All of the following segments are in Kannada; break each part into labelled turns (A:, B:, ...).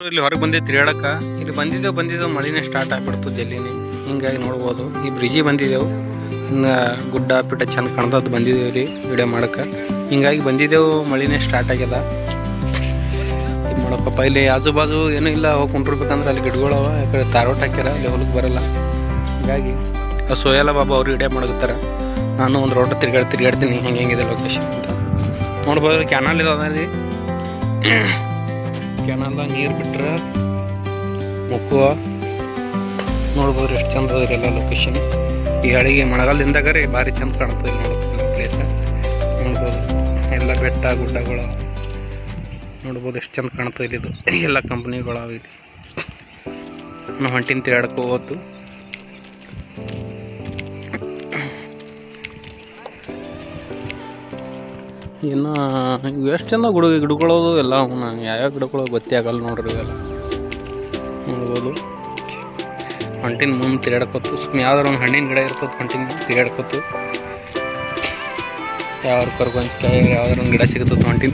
A: ಇಲ್ಲಿ ಹೊರಗೆ ಬಂದಿದ್ದು ತಿರ್ಗಾಡಕ ಇಲ್ಲಿ ಬಂದಿದ್ದೆವು ಮಳಿನೇ ಸ್ಟಾರ್ಟ್ ಆಗ್ಬಿಡ್ತು ಜಲ್ಲಿನಿ. ಹಿಂಗಾಗಿ ನೋಡ್ಬೋದು ಈ ಬ್ರಿಡ್ಜಿಗೆ ಬಂದಿದ್ದೆವು. ಇನ್ನು ಗುಡ್ಡ ಪಿಡ್ಡ ಚಂದ ಕಾಣ್ತದ್ದು ಬಂದಿದ್ದೇವೆ ಇಲ್ಲಿ ವಿಡಿಯೋ ಮಾಡಕ್ಕೆ. ಹಿಂಗಾಗಿ ಬಂದಿದ್ದೆವು, ಮಳಿನೇ ಸ್ಟಾರ್ಟ್ ಆಗ್ಯದ. ಇದು ನೋಡಪ್ಪ, ಇಲ್ಲಿ ಆಜು ಬಾಜು ಏನೂ ಇಲ್ಲ. ಹೋಗಿ ಕುಂಡಿರ್ಬೇಕಂದ್ರೆ ಅಲ್ಲಿ ಗಿಡಗಳವ, ಯಾಕಡೆ ತಾರೋಟ್ ಹಾಕ್ಯಾರ, ಅಲ್ಲಿ ಹೊಲಕ್ಕೆ ಬರಲ್ಲ. ಹಿಂಗಾಗಿ ಸೋಯಲ ಬಾಬು ಅವ್ರು ವಿಡಿಯೋ ಮಾಡಕತ್ತಾರ. ನಾನು ಒಂದು ರೋಡ್ ತಿರ್ಗಾಡ್ತೀನಿ ಹೆಂಗಿದೆ ಲೊಕೇಶನ್ ಅಂತ ನೋಡ್ಬೋದು. ಕ್ಯಾನಲ್ ಇದಾವೆ, ಕ್ಯಾನಲ್ದಾಗ ನೀರು ಬಿಟ್ರೆ ಮುಕ್ಕುವ ನೋಡ್ಬೋದು ಎಷ್ಟು ಚಂದ ಅದ್ರಿ ಎಲ್ಲ ಲೊಕೇಶನ್. ಈ ಹಳಿಗೆ ಮಳೆಗಾಲದಿಂದಾಗರೆ ಭಾರಿ ಚಂದ ಕಾಣ್ತದೆ ನೋಡ್ಬೋದು ಪ್ಲೇಸ್. ನೋಡ್ಬೋದು ಎಲ್ಲ ಬೆಟ್ಟ ಗುಡ್ಡಗಳು ನೋಡ್ಬೋದು ಎಷ್ಟು ಚಂದ ಕಾಣ್ತದೆ ಇಲ್ಲಿ. ಇದು ಎಲ್ಲ ಕಂಪ್ನಿಗಳು ಅವು ಇಲ್ಲಿ. ನಾವು ಹೊಂಟಿನ ತಿರ್ಗಾಡಕ್ಕೆ ಹೋಗೋದು. ಇನ್ನು ಎಷ್ಟು ಚಂದ ಗಿಡಗಳದು ಎಲ್ಲ. ಅವನ್ನ ಯಾವ್ಯಾವ ಗಿಡಗಳು ಗೊತ್ತೇ ಆಗಲ್ಲ ನೋಡ್ರಿ. ಇವೆಲ್ಲ ನೋಡ್ಬೋದು. ಹೊಂಟಿನ ಮುಂದೆ ತಿರ್ಗಾಡ್ಕೊತು ಸುಮ್ಮನೆ ಯಾವ್ದಾರು ಒಂದು ಹಣ್ಣಿನ ಗಿಡ ಇರ್ತದೆ, ಹೊಂಟಿನ ತಿರ್ಗಾಡ್ಕೊತು. ಯಾವ್ದು ಕರ್ಕೊಂಡ್ಕಾಯಿ ಯಾವ್ದಾರು ಒಂದು ಗಿಡ ಸಿಗುತ್ತದೆ ಹೊಂಟಿನ.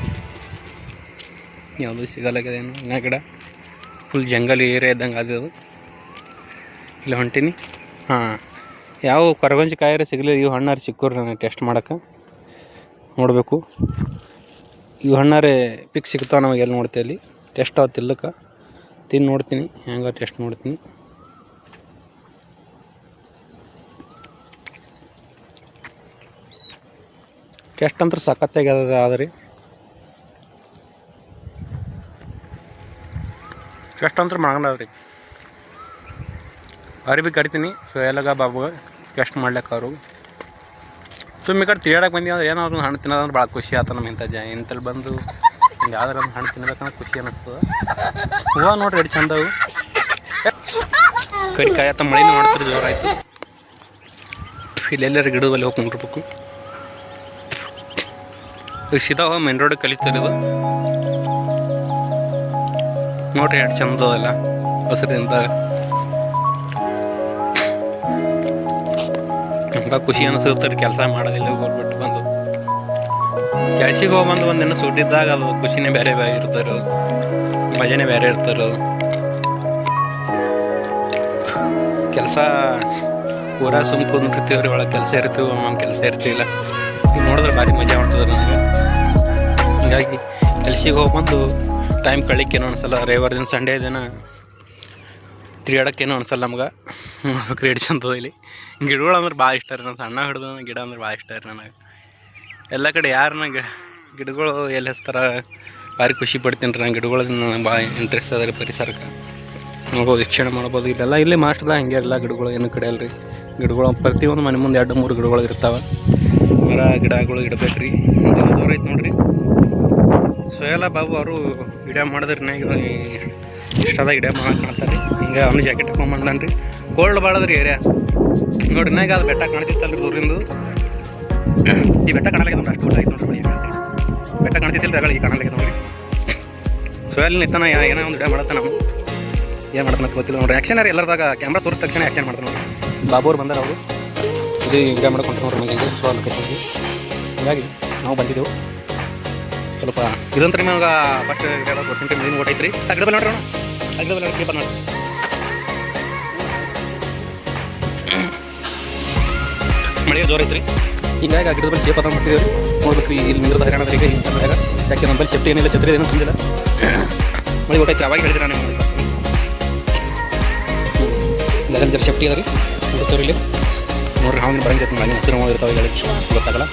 A: ಯಾವುದೂ ಸಿಗಲ್ಲಾಗ್ಯದೇನು ಇನ್ನ ಗಿಡ. ಫುಲ್ ಜಂಗಲ್ ಏರಿಯಾ ಇದ್ದಂಗೆ ಅದು. ಇಲ್ಲಿ ಹೊಂಟೀನಿ. ಹಾಂ, ಯಾವ ಕರ್ಗೊಂಚಿಕಾಯಾರ ಸಿಗಲಿಲ್ಲ. ಇವು ಹಣ್ಣಾರು ಸಿಕ್ಕೋರಿ ನನಗೆ ಟೆಸ್ಟ್ ಮಾಡೋಕೆ. ನೋಡಬೇಕು ಇವು ಹಣ್ಣಾರೆ ಪಿಕ್ ಸಿಗ್ತಾವೆ ನಮಗೆ. ಎಲ್ಲಿ ನೋಡ್ತೀವಿ ಅಲ್ಲಿ ಟೆಸ್ಟ್ ಆವತ್ತು ತಿಲ್ಲಕ್ಕೆ ತಿಂದು ನೋಡ್ತೀನಿ, ಹೆಂಗೆ ಟೆಸ್ಟ್ ನೋಡ್ತೀನಿ. ಟೆಸ್ಟ್ ಅಂತ ಸಖತ್ತಾಗಿ ಆದ್ರಿ. ಟೆಸ್ಟ್ ಅಂತ ಮಾಡಂದ್ರಿ. ಅವ್ರಿಗೆ ಭೀ ಕರಿತೀನಿ ಸೋಯಲಾಗ ಬಾಬುಗೆ ಟೆಸ್ಟ್ ಮಾಡ್ಲಿಕ್ಕೆ. ಅವರು ತುಂಬ ಈ ಕಡೆ ತಿರ್ಗಾಡಕ್ಕೆ ಬಂದೀವಿ ಅಂದ್ರೆ ಏನಾದ್ರು ಹಣ್ಣು ತಿನ್ನೋದಂದ್ರೆ ಭಾಳ ಖುಷಿ ಆತ. ನಮ್ಮ ಇಂಥಲ್ಲಿ ಬಂದು ಯಾವ್ದಾರು ಒಂದು ಹಣ್ಣು ತಿನ್ಬೇಕಂದ್ರೆ ಖುಷಿ ಅನ್ನಿಸ್ತದೆ. ಹೂವು ನೋಡ್ರಿ ಎಷ್ಟು ಚಂದವು. ಕರಿಕಾಯಿ ಆತ ಮಳಿನೂ ಮಾಡ್ತಾರೆ, ಜೋರಾಯಿತು. ಇಲ್ಲೆಲ್ಲರ ಗಿಡದಲ್ಲಿ ಹೋಗಿ ಕುಂಡಿರ್ಬೇಕು. ಸೀದಾ ಹೋಗಿ ಮೇನ್ ರೋಡಿಗೆ ಕಲಿತಾರೆ ಇದು. ನೋಡ್ರಿ ಎಷ್ಟು ಚಂದ ಅಲ್ಲ ಹಸಿರಿಂದ. ತುಂಬ ಖುಷಿ ಅನಿಸುತ್ತೆ ಕೆಲಸ ಮಾಡೋದಿಲ್ಲ. ಹೋಗ್ಬಿಟ್ಟು ಬಂದು ಕೆಲ್ಸಿಗೆ ಹೋಗ್ಬಂದು ಒಂದಿನ ಸುಟ್ಟಿದ್ದಾಗ ಅದು ಖುಷಿನೇ ಬೇರೆ ಇರ್ತಾರೆ, ಮಜಾನೇ ಬೇರೆ ಇರ್ತಾರೆ. ಕೆಲಸ ಪೂರಾ ಸುಮ್ ಕುಂದಿರ್ತೀವ್ರಿ, ಒಳಗೆ ಕೆಲಸ ಇರ್ತೀವಿ, ನಮ್ಮ ಕೆಲಸ ಇರ್ತೀವಿಲ್ಲ. ಈಗ ನೋಡಿದ್ರೆ ಭಾರಿ ಮಜಾ ಮಾಡ್ತದೆ ನಮಗೆ. ಹೀಗಾಗಿ ಕೆಲ್ಸಿಗೆ ಹೋಗ್ಬಂದು ಟೈಮ್ ಕಳಿಕೇನೋ ಅನ್ಸಲ್ಲ. ರವಿವಾರ ದಿನ ಸಂಡೇ ದಿನ ತಿರ್ಗಾಡೋಕ್ಕೇನೋ ಅನ್ಸಲ್ಲ ನಮ್ಗೆ. ಕ್ರೀಡೆ ಚಂದ. ಇಲ್ಲಿ ಗಿಡಗಳು ಅಂದ್ರೆ ಭಾಳ ಇಷ್ಟ ರೀ. ನಾನು ಸಣ್ಣ ಹಿಡಿದು ಗಿಡ ಅಂದ್ರೆ ಭಾಳ ಇಷ್ಟ ರೀ ನನಗೆ. ಎಲ್ಲ ಕಡೆ ಯಾರನ್ನ ಗಿಡಗಳು ಎಲ್ಲಿ ಹಚ್ತಾರ ಭಾರಿ ಖುಷಿ ಪಡ್ತೀನಿ ರೀ. ನಾನು ಗಿಡಗಳನ್ನ ಭಾಳ ಇಂಟ್ರೆಸ್ಟ್ ಅದ ರೀ ಪರಿಸರಕ್ಕೆ. ನೋಡ್ಬೋದು, ವೀಕ್ಷಣೆ ಮಾಡ್ಬೋದು. ಇಲ್ಲೆಲ್ಲ ಇಲ್ಲಿ ಮಾಸ್ಟರ್ದಾಗ ಹಂಗೆ ಎಲ್ಲ ಗಿಡಗಳು ಏನು ಕಡೆ ಅಲ್ರಿ. ಗಿಡಗಳು ಪ್ರತಿಯೊಂದು ಮನೆ ಮುಂದೆ 2-3 ಗಿಡಗಳು ಇರ್ತಾವೆ. ಮರ ಗಿಡಗಳು ಇಡಬೇಕು ರೀ. ದೂರ ಐತೆ ನೋಡ್ರಿ. ಸೋಯಲ ಬಾಬು ಅವರು ವಿಡಿಯೋ ಮಾಡಿದ್ರಿ. ಇಷ್ಟದ ವಿಡಿಯೋ ಮಾಡಕ್ಕೆ ಕಾಣ್ತಾರೆ. ಹಿಂಗೆ ಅವನು ಜಾಕೆಟ್ ಹಾಕೊಂಬಂದಾನ ರೀ. ಕೋಲ್ಡ್ ಭಾಳದ್ರಿ ಏರಿಯಾ ನೋಡ್ರಿ. ನಾಗ ಅದು ಬೆಟ್ಟ ಕಾಣ್ತಿತ್ತಲ್ರಿ ದೂರಿಂದ. ಈ ಬೆಟ್ಟ ಕಾಣಲಾಗ್ಯದ ನೋಡ್ರಿ. ಅಷ್ಟು ಐತೆ ನೋಡ್ರಿ. ಬೆಟ್ಟ ಕಾಣ್ತಿತ್ತಿಲ್ಲ ರಗಳ ಈ ಕಾಣಲಾಗ್ಯದ ನೋಡ್ರಿ. ಸೋಯಲ್ ನಿಂತಾನ ಏನೋ ಒಂದು ವಿಡಿಯೋ ಮಾಡತ್ತ. ನಾವು ಏನು ಮಾಡ್ತಾನೆ ಗೊತ್ತಿಲ್ಲ ನೋಡ್ರಿ. ಆ್ಯಕ್ಷನ್ ಯಾರು ಎಲ್ಲರದಾಗ ಕ್ಯಾಮ್ರಾ ತೋರಿದ ತಕ್ಷಣ ಆ್ಯಕ್ಷನ್ ಮಾಡ್ತಾರೆ ನೋಡ್ರಿ. ಬಾಬು ಅವ್ರು ಬಂದಾರ. ಅವರು ಇದು ವಿಡಿಯೋ ಮಾಡ್ಕೊಂಡು ನೋಡ್ರಿ ಮನೆಗೆ ಸೊ ಲೊಕೇಶನ್ಗೆ. ಹೀಗಾಗಿ ನಾವು ಬಂದಿದ್ದೆವು. ಸ್ವಲ್ಪ ಇದಂತ ರೀ ನಮ್ಗೆ ಫಸ್ಟ್ ಪರ್ಸೆಂಟೇಜ್ ಮಳಿನ ಓಟ್ ಐತ್ರಿ. ಗಿಡ ಬಲ್ಲ ನೋಡ್ರಿ. ಗಿಡ ಬಲ್ಲ ನೋಡಿ ನೋಡ್ರಿ. ಮಳೆ ಜೋರ ಐತ್ರಿ. ಹಿಂಗಾಗಿ ಆ ಗಿಡದ ಬಲ್ಲಿ ಸೇಫ್ ಅದ ಮಾಡ್ತಿದ್ದೇವೆ. ನೋಡ್ಬೇಕ್ರಿ ಇಲ್ಲಿ ನೀರದ ಹರಿಯಾಣದ ಈಗ ಹಿಂಗೆ ಮಳೆಯಾಗ. ಯಾಕೆ ನಮ್ಮ ಬಲ್ಲಿ ಸೇಫ್ಟಿ ಏನಿಲ್ಲ, ಛತ್ರಿ ಏನೂ ತಂದಿಲ್ಲ. ಮಳೆ ಓಟೈತ್ರಿ. ಅವಾಗ ಹೇಳಿದ್ರೆ ನಾನು ಇಲ್ಲೆಲ್ಲ ಜರ ಸೇಫ್ಟಿ ಅದ ರೀ. ನೋಡ್ತೇವ್ರಿ ಇಲ್ಲಿ ನೋಡ್ರಿ. ಹಾವಿನ ಬರಂಗೈತಿ ಮಳೆ ಹಸಿರು ಇರ್ತಾವೆ ಹೇಳಿ ಗೊತ್ತಾಗಲ್ಲ.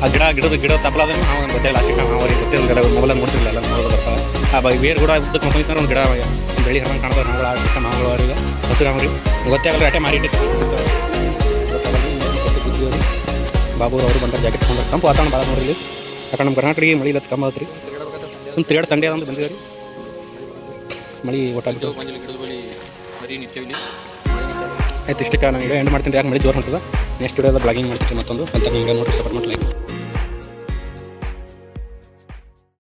A: ಆ ಗಿಡ ತಪ್ಪಲಾದ್ರೆ ನಾವು ಗೊತ್ತಿಲ್ಲ. ಅಷ್ಟೇ ನಾವು ಅವ್ರಿಗೆ ಗೊತ್ತಿಲ್ಲ. ಮೊಬೈಲ್ ನೋಡ್ತಿರಲಿಲ್ಲ, ಎಲ್ಲ ನೋಡೋದು ಬರ್ತಾವೆ. ಆ ಬೇರೆ ಕೂಡ ಉದ್ದಕ್ಕೆ ನೋಡ್ಕೊಂಡ್ರೆ ಒಂದು ಗಿಡ ಬೆಳಿ ಹಂಗೆ ಕಾಣ್ತಾರೆ. ನಾವುಗಳು ಆಗ್ಬಿಟ್ಟು ನಾವುಗಳು ಅವ್ರಿಗೆ ಹಸಿರು ಅವ್ರಿಗೆ ಗೊತ್ತೇ ಆಗಲ್ಲ. ಅಟೆ ಮಾರಿ ಇಟ್ಟಿರ್ತೀವಿ. ಬಾಬು ಅವರು ಬಂದ ಜಾಕೆಟ್ ತೊಗೊಂಡು ತಂಪು ವಾತಾವರಣ ಭಾಳ ನೋಡ್ರಿ. ಯಾಕಂದ್ರೆ ನಮ್ಮ ಕರ್ನಾಟಕಕ್ಕೆ ಮಳೆ ಇಲ್ಲ ಕಮ್ಮಿ ಆಗುತ್ತೆ ರೀ. ಸುಮ್ಮ ತಿರ್ಗಾಡು ಸಂಡೇ ಅಂತ ಬಂದಿದೆ ರೀ. ಮಳೆ ಒಟ್ಟಾಗಿತ್ತು. ಆಯ್ತು, ಇಷ್ಟಕ್ಕೆ ನಾನು ಈಗ ಎಂಡ್ ಮಾಡ್ತೀನಿ. ಯಾಕೆ ಮಳೆ ಜೋರು ಹೊಂಟದ. ನೆಕ್ಸ್ಟ್ ವಿಡಿಯೋದ ಬ್ಲಾಗಿಂಗ್ ಮಾಡ್ತೀನಿ ಮತ್ತೊಂದು ಅಂತ. ಈಗ ನೋಡ್ರಿ ಸಪೋರ್ಟ್ ಮಾಡಲಿ.